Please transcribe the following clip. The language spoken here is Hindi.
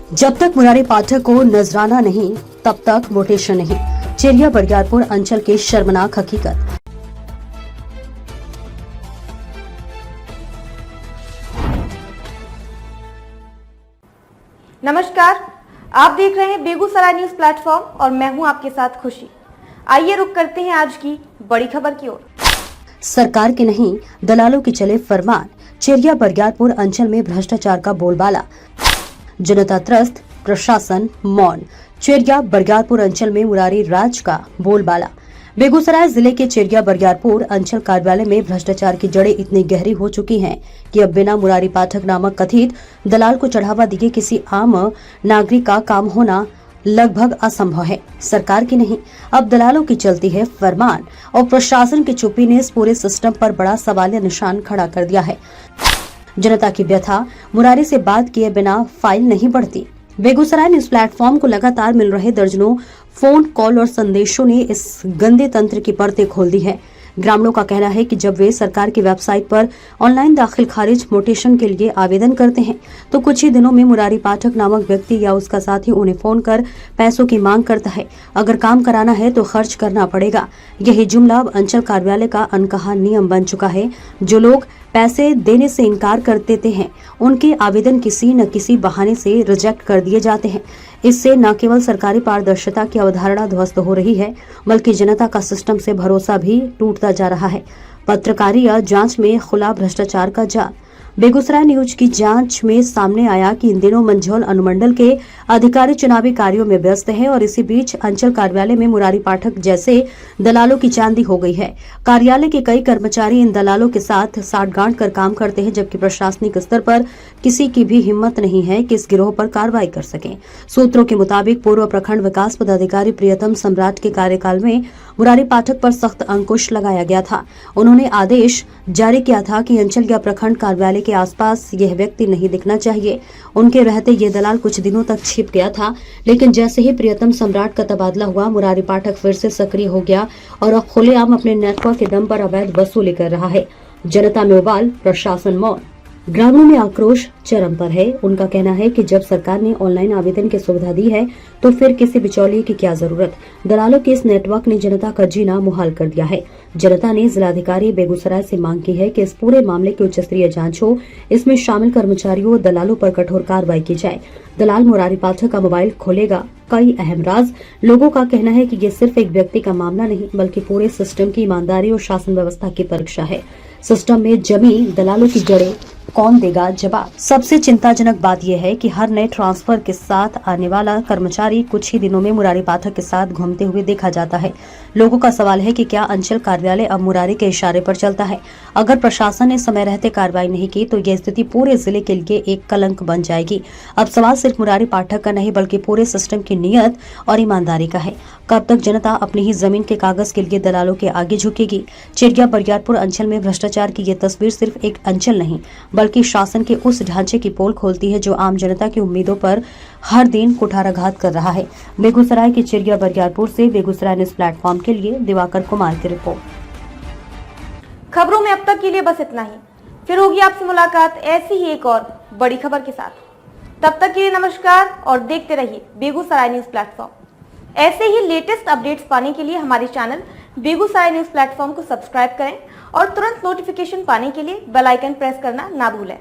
जब तक मुरारी पाठक को नजराना नहीं तब तक मोटेशन नहीं। चेरिया बरियारपुर अंचल की शर्मनाक हकीकत। नमस्कार, आप देख रहे हैं बेगूसराय न्यूज प्लेटफॉर्म और मैं हूं आपके साथ खुशी। आइए रुक करते हैं आज की बड़ी खबर की ओर। सरकार के नहीं दलालों की चले फरमान। चेरिया बरियारपुर अंचल में भ्रष्टाचार का बोलबाला। जनता त्रस्त, प्रशासन मौन। चेरिया बरियारपुर अंचल में मुरारी राज का बोलबाला। बेगूसराय जिले के चेरिया बरियारपुर अंचल कार्यालय में भ्रष्टाचार की जड़ें इतनी गहरी हो चुकी हैं कि अब बिना मुरारी पाठक नामक कथित दलाल को चढ़ावा दिए किसी आम नागरिक का काम होना लगभग असंभव है। सरकार की नहीं, अब दलालों की चलती है फरमान और प्रशासन की चुप्पी ने इस पूरे सिस्टम पर बड़ा सवालिया निशान खड़ा कर दिया है। जनता की व्यथा मुरारी से बात किए बिना फाइल नहीं बढ़ती। बेगूसराय न्यूज प्लेटफॉर्म को लगातार मिल रहे दर्जनों फोन कॉल और संदेशों ने इस गंदे तंत्र की परतें खोल दी है। ग्रामीणों का कहना है कि जब वे सरकार की वेबसाइट पर ऑनलाइन दाखिल खारिज मोटेशन के लिए आवेदन करते हैं तो कुछ ही दिनों में मुरारी पाठक नामक व्यक्ति या उसका साथी उन्हें फोन कर पैसों की मांग करता है। अगर काम कराना है तो खर्च करना पड़ेगा। यही जुमला अब अंचल कार्यालय का अनकहा नियम बन चुका है। जो लोग पैसे देने से इनकार कर देते हैं उनके आवेदन किसी न किसी बहाने से रिजेक्ट कर दिए जाते हैं। इससे न केवल सरकारी पारदर्शिता की अवधारणा ध्वस्त हो रही है बल्कि जनता का सिस्टम से भरोसा भी टूटता जा रहा है। पत्रकारिता जांच में खुला भ्रष्टाचार का जाल। बेगूसराय न्यूज की जांच में सामने आया कि इन दिनों मंझौल अनुमंडल के अधिकारी चुनावी कार्यों में व्यस्त है और इसी बीच अंचल कार्यालय में मुरारी पाठक जैसे दलालों की चांदी हो गई है। कार्यालय के कई कर्मचारी इन दलालों के साथ साठगांठ कर काम करते हैं, जबकि प्रशासनिक स्तर पर किसी की भी हिम्मत नहीं है कि इस गिरोह पर कार्रवाई कर सके। सूत्रों के मुताबिक पूर्व प्रखंड विकास पदाधिकारी प्रियतम सम्राट के कार्यकाल में मुरारी पाठक पर सख्त अंकुश लगाया गया था। उन्होंने आदेश जारी किया था कि अंचल या प्रखंड कार्यालय के आसपास यह व्यक्ति नहीं दिखना चाहिए। उनके रहते ये दलाल कुछ दिनों तक छिप गया था, लेकिन जैसे ही प्रियतम सम्राट का तबादला हुआ मुरारी पाठक फिर से सक्रिय हो गया और अब खुलेआम अपने नेटवर्क के दम पर अवैध वसूली कर रहा है। जनता में उबाल, प्रशासन मौन। ग्रामीणों में आक्रोश चरम पर है। उनका कहना है कि जब सरकार ने ऑनलाइन आवेदन की सुविधा दी है तो फिर किसी बिचौलिए की क्या जरूरत। दलालों के इस नेटवर्क ने जनता का जीना मुहाल कर दिया है। जनता ने जिलाधिकारी बेगूसराय से मांग की है कि इस पूरे मामले की उच्च स्तरीय जांच हो। इसमें शामिल कर्मचारियों और दलालों पर कठोर कार्रवाई की जाए। दलाल मुरारी पाठक का मोबाइल खोलेगा कई अहम राज। लोगों का कहना है कि ये सिर्फ एक व्यक्ति का मामला नहीं बल्कि पूरे सिस्टम की ईमानदारी और शासन व्यवस्था की परीक्षा है। सिस्टम में जमी दलालों की जड़ें कौन देगा जवाब। सबसे चिंताजनक बात यह है कि हर नए ट्रांसफर के साथ आने वाला कर्मचारी कुछ ही दिनों में मुरारी पाठक के साथ घूमते हुए देखा जाता है। लोगों का सवाल है कि क्या अंचल कार्यालय अब मुरारी के इशारे पर चलता है? अगर प्रशासन ने समय रहते कार्रवाई नहीं की तो यह स्थिति पूरे जिले के लिए एक कलंक बन जाएगी। अब सवाल सिर्फ मुरारी पाठक का नहीं बल्कि पूरे सिस्टम की नीयत और ईमानदारी का है। कब तक जनता अपनी ही जमीन के कागज के लिए दलालों के आगे झुकेगी? चेरिया बरियारपुर अंचल में भ्रष्टाचार की ये तस्वीर सिर्फ एक अंचल नहीं बल्कि शासन के उस ढांचे की पोल खोलती है जो आम जनता की उम्मीदों पर हर दिन कुठाराघात कर रहा है। बेगूसराय के चेरिया बरियारपुर से बेगूसराय न्यूज प्लेटफॉर्म के लिए दिवाकर कुमार की रिपोर्ट। खबरों में अब तक के लिए बस इतना ही। फिर होगी आपसे मुलाकात ऐसी ही एक और बड़ी खबर के साथ। तब तक के लिए नमस्कार और देखते रहिए बेगूसराय न्यूज प्लेटफॉर्म। ऐसे ही लेटेस्ट अपडेट्स पाने के लिए हमारे चैनल बेगूसराय न्यूज प्लेटफॉर्म को सब्सक्राइब करें और तुरंत नोटिफिकेशन पाने के लिए बेल आइकन प्रेस करना ना भूलें।